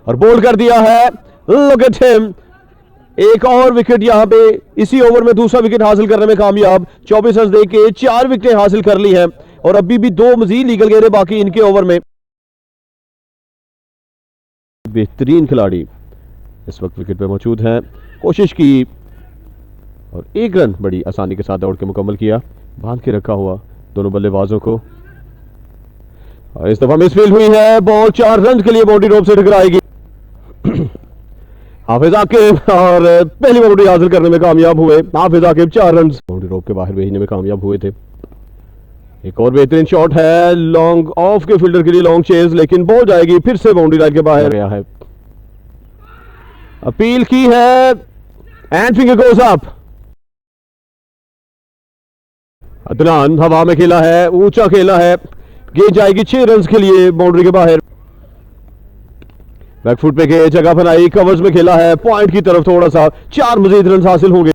और बोल्ड कर दिया है। लुक एट हिम, एक और विकेट यहां पे इसी ओवर में दूसरा विकेट हासिल करने में कामयाब। 24 रन देके 4 विकेटें हासिल कर ली हैं और अभी भी 2 मजीद लीगल गेंदें बाकी इनके ओवर में। बेहतरीन खिलाड़ी इस वक्त विकेट पे मौजूद हैं, कोशिश की और 1 रन बड़ी आसानी के साथ दौड़ के मुकम्मल किया, बांध के रखा हुआ दोनों बल्लेबाजों को। और इस दफा मिसफील्ड हुई है, बॉल 4 रन के लिए बाउंड्री रोप से टकराएगी। हाफिज आकिब और पहली बाउंड्री हासिल करने में कामयाब हुए। हाफिज आकिब 4 रन बाउंड्री रोप के बाहर भेजने में कामयाब हुए थे। एक और बेहतरीन शॉट है लॉन्ग ऑफ के फील्डर के लिए, लॉन्ग चेज, लेकिन बॉल जाएगी फिर से बाउंड्री लाइन के बाहर गया है। अपील की है and finger goes up. Adnan हवा में खेला है, ऊंचा खेला है, गेंद जाएगी 6 रन के लिए बाउंड्री के बाहर। बैकफुट पे के जगह बनाई, कवर्स में खेला है, पॉइंट की तरफ थोड़ा सा, 4 मजीद रन हासिल होंगे।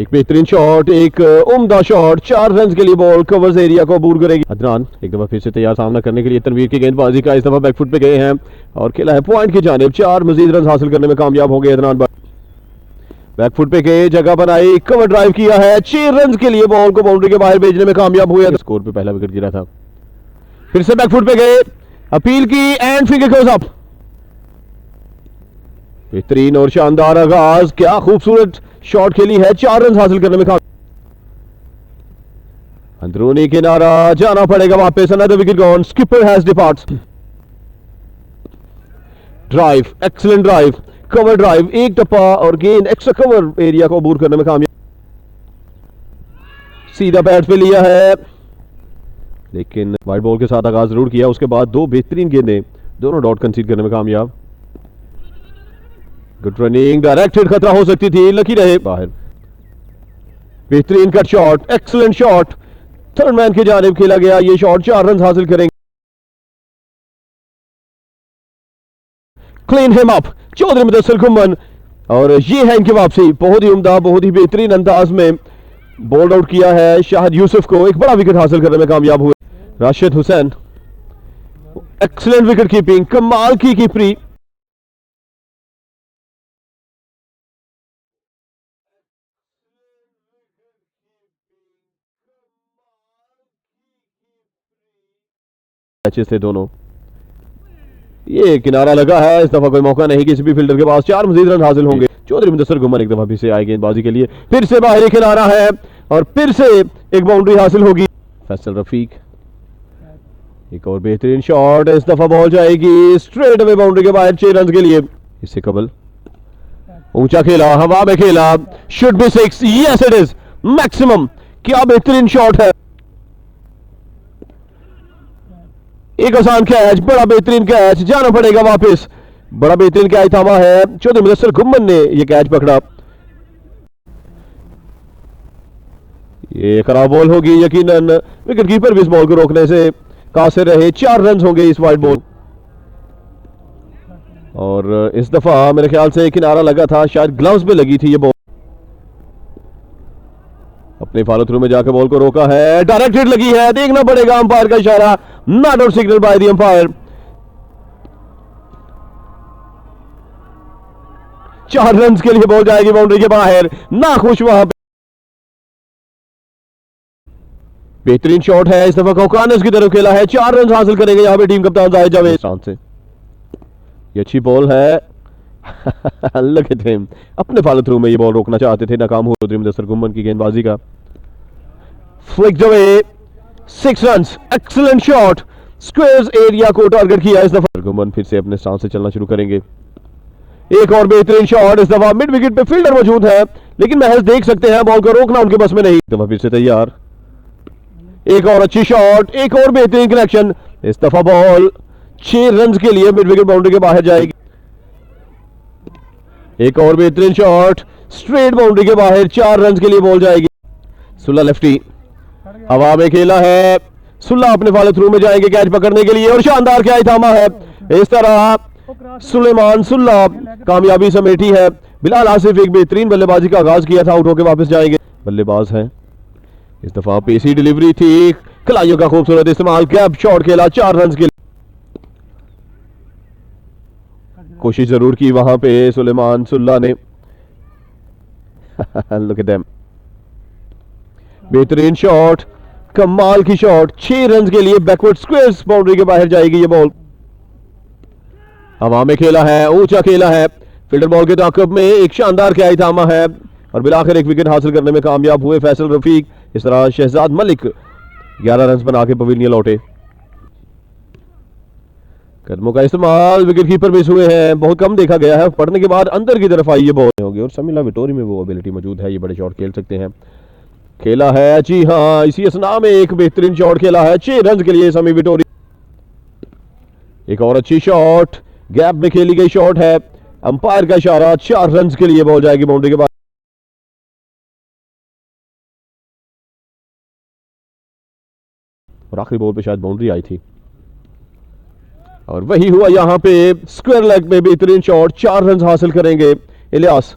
एक बेहतरीन शॉट, एक उम्दा शॉट, 4 रन के लिए बॉल कवर्स एरिया को अबूर करेगी। अदनान एक दफा फिर से तैयार सामना करने के लिए तनवीर की गेंदबाजी का, इस दफा बैकफुट पे गए हैं और खेला है पॉइंट की जानिब, 4 मजीद रन हासिल करने में कामयाब हो गए अदनान। बैकफुट पे गए, जगह बनाई, कवर ड्राइव किया है, 6 रन के लिए बॉल को बाउंड्री के बाहर भेजने में कामयाब हुए। स्कोर पे पहला विकेट गिरा था। फिर से बैकफुट पे गए, अपील की एंड फिंगर गोज अप। बेहतरीन और शानदार आगाज, क्या खूबसूरत शॉट खेली है, 4 रन हासिल करने में कामयाब। अंदरूनी किनारा जाना पड़ेगा वापस, another wicket gone, skipper has departs. Drive, excellent drive, cover drive, एक टप्पा और गेंद एक्स्ट्रा कवर एरिया को अबूर करने में कामयाब। सीधा बैट पे लिया है, लेकिन वाइड बॉल के साथ आगाज जरूर किया, उसके बाद 2 बेहतरीन गेंदें, दोनों डॉट कंसीड करने में कामयाब। गुड रनिंग, डायरेक्टेड खतरा हो सकती थी, लकी रहे बाहर। बेहतरीन cut shot, excellent shot, third man की जानिब खेला गया ये शॉट, 4 रन हासिल करेंगे। Clean him up, Chaudhary Mudassir Ghumman, और ये है इनकी वापसी। बहुत ही उम्दा, बहुत ही बेहतरीन अंदाज में बोल्ड आउट किया है शाहिद यूसुफ को, एक बड़ा विकेट हासिल करने में कामयाब हुए। Rashid Hussain, excellent wicket keeping, कमाल की कीपरी। मैचेस थे दोनों, ये किनारा लगा है, इस दफा कोई मौका नहीं किसी भी फील्डर के पास, 4 मजीद रन हासिल होंगे। चौधरी मुदस्सिर घुम्मन एक दफा फिर से आए गेंदबाजी के लिए, फिर से बाहरी किनारा है और फिर से एक बाउंड्री हासिल होगी। फैसल रफीक, एक और बेहतरीन शॉट, इस दफा बॉल जाएगी स्ट्रेट अवे बाउंड्री के बाहर 6 रन के लिए। इससे कबल ऊंचा खेला, हवा में खेला, should be 6, yes it is maximum. क्या बेहतरीन शॉट है, एक आसान कैच, बड़ा बेहतरीन कैच, जाना पड़ेगा वापस, बड़ा बेहतरीन कैच थामा है, चौधरी मुदस्सिर घुम्मन ने यह कैच पकड़ा। ये खराब बॉल होगी यकीनन, विकेट कीपर भी इस बॉल को रोकने से कासिर रहे, 4 रन होंगे इस वाइड बॉल। और इस दफा मेरे ख्याल से किनारा लगा था, शायद ग्लव्स पे लगी थी ये बॉल। अपने फॉलो थ्रू में जाकर बॉल को रोका है, डायरेक्टेड लगी है, देखना पड़ेगा अंपायर का इशारा, not out signal by the umpire. 4 run के लिए बॉल जाएगी बाउंड्री के बाहर, ना खुश वहां पे। बेहतरीन शॉट है, इस दफा कौकानस की तरफ खेला है, 4 रन हासिल करेंगे यहां पे टीम कप्तान जाहिद जावेद से। ये अच्छी बॉल है, लगे थे अपने फॉलो थ्रू में ये बॉल रोकना चाहते थे, नाकाम हुए चौधरी मुदस्सिर घुम्मन की गेंदबाजी का। Flicked away, 6 run, excellent shot, squares area को टारगेट किया इस दफा। घुम्मन फिर से अपने स्टांस से चलना शुरू करेंगे। एक और बेहतरीन शॉट, इस दफा मिड विकेट पे फील्डर मौजूद है, लेकिन महज देख सकते हैं, बॉल को रोकना उनके बस में नहीं। दफा फिर से तैयार, एक और अच्छी शॉट, एक और बेहतरीन कनेक्शन, इस दफा बॉल 6 रन के लिए मिड विकेट बाउंड्री के बाहर जाएगी। एक और बेहतरीन शॉट, स्ट्रेट बाउंड्री के बाहर, 4 रन के लिए बॉल जाएगी। सुल्ला लेफ्टी, हवा में खेला है, सुल्ला अपने फॉलो थ्रू में जाएंगे कैच पकड़ने के लिए और शानदार कैच थामा है। इस तरह सुलेमान सुल्ला कामयाबी समेटी है। बिलाल आसिफ एक बेहतरीन बल्लेबाजी का आगाज किया था, आउट होकर वापस जाएंगे, बल्लेबाज है। इस दफा पेसी डिलीवरी थी, खिलाड़ियों का खूबसूरत इस्तेमाल, गैप शॉट खेला, 4 रन के लिए। कोशिश जरूर की वहां पे सुलेमान सुल्ला ने। लुक एट देम, बेहतरीन शॉट, कमाल की शॉट, 6 रन के लिए बैकवर्ड स्क्वेयर्स बाउंड्री के बाहर जाएगी ये बॉल। हवा में खेला है, ऊंचा खेला है, फील्डर बॉल के ताक़ब में एक शानदार कैच थामा है और बिलाखिर एक विकेट हासिल करने में कामयाब हुए फैसल रफीक। इस तरह शहजाद मलिक 11 रन बना के पवेलियन लौटे। कदमों का इस्तेमाल, विकेट कीपर मिस हुए हैं, बहुत कम देखा गया है, पड़ने के बाद अंदर की तरफ आई ये बॉल होगी और समीला विटोरी में वो एबिलिटी मौजूद है, ये बड़े शॉट खेल सकते हैं। खेला है, जी हाँ, इसी असना में एक बेहतरीन शॉट खेला है 6 रन के लिए समी विटोरी। एक और अच्छी शॉट, गैप में खेली गई शॉट है, अंपायर का इशारा, 4 रन के लिए बॉल जाएगी बाउंड्री के बाद। और आखिरी बॉल पे शायद बाउंड्री आई थी और वही हुआ यहां पे, स्क्वायर लेग में बेहतरीन शॉट, 4 रन हासिल करेंगे इलियास।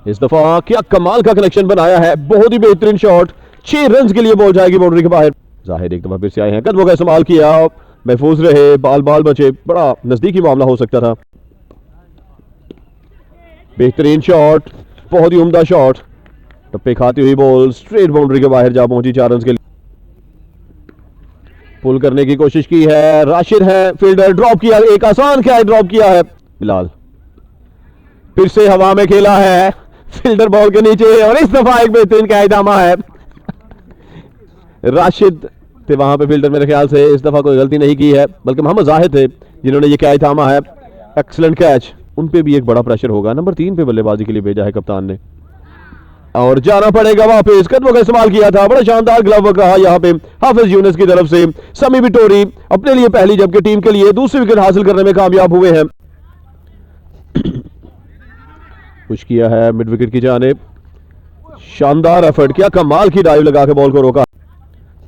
इस दफा क्या कमाल का कनेक्शन बनाया है, बहुत ही बेहतरीन शॉट, 6 रन के लिए बॉल जाएगी बाउंड्री के बाहर। जाहिद एक दफा फिर से आए हैं, कदमों का इस्तेमाल किया, महफूज रहे, बाल बाल बचे, बड़ा नजदीकी मामला हो सकता था। बेहतरीन शॉट, बहुत ही उम्दा शॉट, टप्पे खाती हुई बॉल स्ट्रेट बाउंड्री के बाहर जा पहुंची 4 रन के लिए। पुल करने की कोशिश की है, राशिद है, फील्डर ड्रॉप किया, एक आसान कैच ड्रॉप किया है। बिलाल फिर से हवा में खेला है, फील्डर बॉल के नीचे और इस दफा एक बेहतरीन कैच थामा है। राशिद थे वहां पे फील्डर, मेरे ख्याल से इस दफा कोई गलती नहीं की है, बल्कि मोहम्मद जाहिद थे जिन्होंने ये कैच थामा है। एक्सीलेंट कैच, उन पे भी एक बड़ा प्रेशर होगा। नंबर 3 पे बल्लेबाजी के लिए भेजा है कप्तान ने और जाना पड़ेगा वापस। कदमों का इस्तेमाल किया था, बड़ा शानदार ग्लव वर्क रहा यहाँ पे हाफिज यूनुस की तरफ से। समी विटोरी अपने लिए पहली जबकि टीम के लिए दूसरी विकेट हासिल करने में कामयाब हुए हैं। पुश किया है मिड विकेट की जानिब, शानदार एफर्ट, क्या कमाल की डाइव लगा के बॉल को रोका।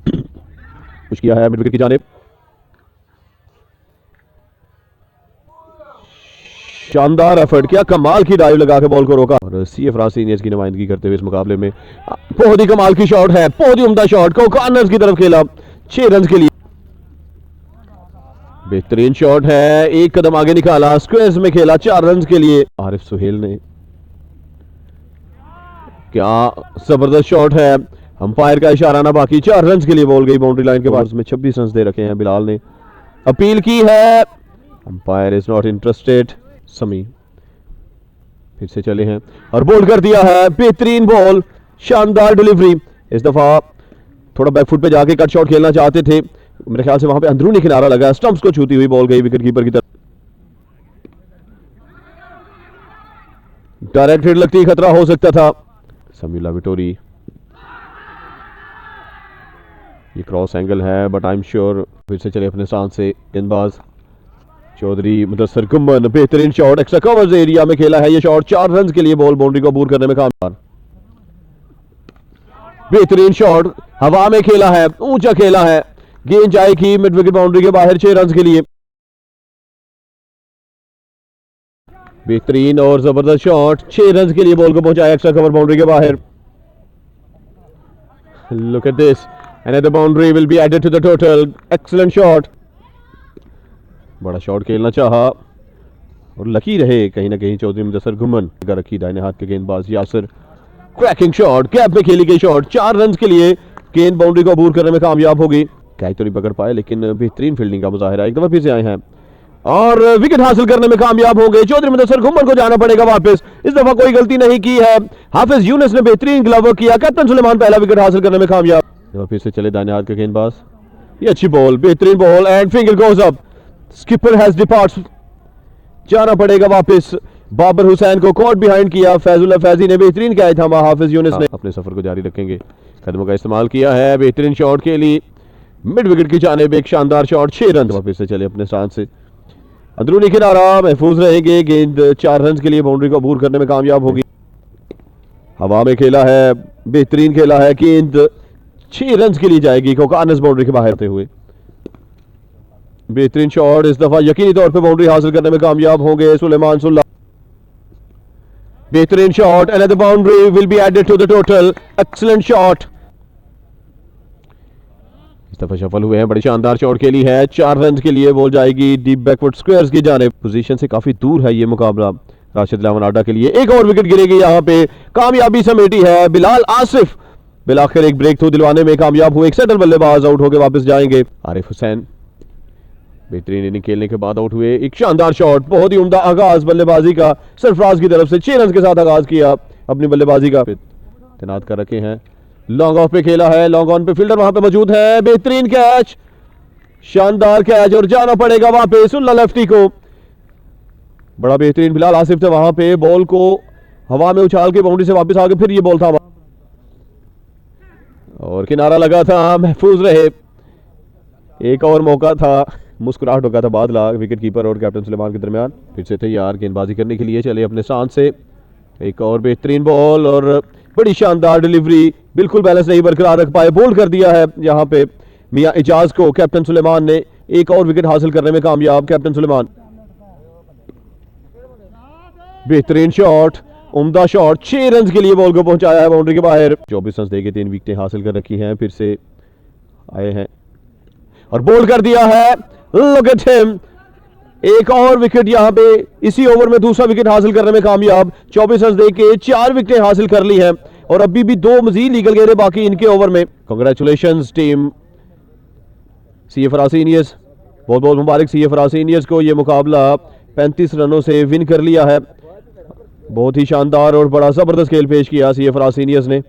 पुश किया है मिड विकेट की जानिब, शानदार एफर्ट, क्या कमाल की डाइव लगा के बॉल को रोका और सीए फ्रांस सीनियर्स की नुमाइंदगी करते हुए इस मुकाबले में बहुत ही कमाल की शॉट है, बहुत ही उम्दा शॉट को कॉर्नर्स की तरफ खेला 6 रन के लिए। बेहतरीन शॉट है, एक कदम आगे निकाला, स्क्वेयर्स में खेला 4 रन के लिए। आरिफ सुहेल ने, क्या जबरदस्त शॉट है, अंपायर का इशारा ना बाकी, 4 रन के लिए बॉल गई बाउंड्री लाइन के बाद। उसमें 26 रन दे रखे हैं। बिलाल ने अपील की है, अंपायर इज नॉट इंटरेस्टेड। समी फिर से चले हैं और बोल्ड कर दिया है, बेहतरीन बॉल, शानदार डिलीवरी। इस दफा थोड़ा बैकफुट पे जाके कट शॉट खेलना चाहते थे, मेरे ख्याल से वहां पे अंदरूनी किनारा लगा, स्टंप्स को छूती हुई बॉल गई विकेट कीपर की तरफ। डायरेक्ट हिट लगती खतरा हो सकता था। समीला विटोरी, ये क्रॉस एंगल है बट आई एम श्योर। फिर से चले अपने स्थान से गेंदबाज चौधरी मुदस्सर गुम्मन, बेहतरीन शॉट, एक्स्ट्रा कवर्स एरिया में खेला है ये शॉट, 4 रन के लिए बॉल बाउंड्री को अबूर करने में कामयाब। बेहतरीन शॉट, हवा में खेला है, ऊंचा खेला है, गेंद जाएगी मिड विकेट बाउंड्री के बाहर 6 रन के लिए। बेहतरीन और जबरदस्त शॉट, 6 रन के लिए बॉल को पहुंचाया एक्स्ट्रा कवर बाउंड्री के बाहर। Look at this, another boundary will be added to the total. Excellent shot, बड़ा शॉट खेलना चाहा और लकी रहे कहीं ना कहीं चौधरी मुदस्सर गुम्मन, रखी दाहिने हाथ के गेंदबाज यासिर, क्रैकिंग शॉट, गैप में खेली गई शॉट, 4 रन के लिए गेंद बाउंड्री को अबूर करने में कामयाब होगी। कैच तो नहीं पकड़ पाए लेकिन बेहतरीन फील्डिंग का मुजाहिरा, एक दफा फिर से आए हैं और विकेट हासिल करने में कामयाब होंगे। चौधरी मुदस्सर गुम्मन को जाना पड़ेगा वापस, इस दफा कोई गलती नहीं की है। हाफिज यूनुस ने बेहतरीन ग्लव वर्क किया, कैप्टन सुलेमान पहला विकेट हासिल करने में कामयाब। फिर से चले दाहिने हाथ के गेंदबाज, ये अच्छी बॉल, बेहतरीन ball and finger goes up, skipper has departs, जाना पड़ेगा वापस। बाबर हुसैन को कॉट बिहाइंड किया, फैजुल्लाह फैजी ने बेहतरीन किया था, हाफिज यूनुस ने अपने सफर को जारी रखेंगे। कदमों का इस्तेमाल किया है, बेहतरीन शॉट के लिए मिड विकेट की जानिब एक शानदार शॉट, 6 रन। वापस से चले अपने स्थान से, अंदरूनी किनारा महफूज रहेंगे, गेंद 4 रन के लिए बाउंड्री को अबूर करने में कामयाब होगी। हवा में खेला है, बेहतरीन खेला है, गेंद 6 रन के लिए जाएगी कॉर्नर्स बाउंड्री के बाहर आते हुए। बेहतरीन शॉट, इस दफा यकीनी तौर पे बाउंड्री हासिल करने में कामयाब होंगे सुलेमान सुल्ला। बेहतरीन shot, another boundary will be added to the total. Excellent shot, इस दफा सफल हुए हैं, बड़ी शानदार शॉट खेली है, 4 रन के लिए बॉल जाएगी डीप बैकवर्ड स्क्वायर्स की जानिब। पोजीशन से काफी दूर है ये मुकाबला राशिद लावन आडा के लिए। एक और विकेट गिरेगी यहाँ पे, कामयाबी समेटी है बिलाल आसिफ। बिलाखिर एक ब्रेक थ्रू दिलवाने में कामयाब हुए, एक सेटल बल्लेबाज आउट होकर वापस जाएंगे। आरिफ हुसैन बेहतरीन इनिंग खेलने के बाद आउट हुए, एक शानदार शॉट, बहुत ही उम्दा आगाज बल्लेबाजी का सरफराज की तरफ से, 6 रन के साथ आगाज किया अपनी बल्लेबाजी का। तैनात कर रखे हैं, लॉन्ग ऑफ पे खेला है, लॉन्ग ऑन पे फील्डर वहां पे मौजूद है, बेहतरीन कैच, शानदार कैच और जाना पड़ेगा वहां पे सुल्ला लेफ्टी को। बड़ा बेहतरीन बिलाल आसिफ थे वहां पे, बॉल को हवा में उछाल के बाउंड्री से वापस आके फिर ये बॉल था और किनारा लगा था, महफूज रहे। एक और मौका था, मुस्कुराहट हो गया था बादला विकेट कीपर और कैप्टन सुलेमान के दरमियान। फिर से तैयार गेंदबाजी करने के लिए चले अपने स्थान से। एक और बेहतरीन बॉल और बड़ी शानदार डिलीवरी, बिल्कुल बैलेंस नहीं बरकरार रख पाए, बोल्ड कर दिया है यहाँ पे मियां इजाज को। कैप्टन सुलेमान ने एक और विकेट हासिल करने में कामयाब। कैप्टन सुलेमान बेहतरीन शॉट, उम्दा शॉट, 6 रन के लिए बॉल को पहुंचाया है बाउंड्री के बाहर। 24 रन देके 3 विकेटें हासिल कर रखी हैं, फिर से आए हैं और बोल्ड कर दिया है। लुक एट हिम, एक और विकेट यहां पे इसी ओवर में दूसरा विकेट हासिल करने में कामयाब। 24 रन देके 4 विकेटें हासिल कर ली हैं और अभी भी 2 मजीद लीगल गेंदें बाकी इनके ओवर में। कांग्रेचुलेशंस टीम सीए फरासी इंडियंस, बहुत बहुत मुबारक सीए फरासी इंडियंस को, ये मुकाबला 35 रनों से विन कर लिया है। बहुत ही शानदार और बड़ा जबरदस्त खेल पेश किया सीए फरासी इंडियंस ने।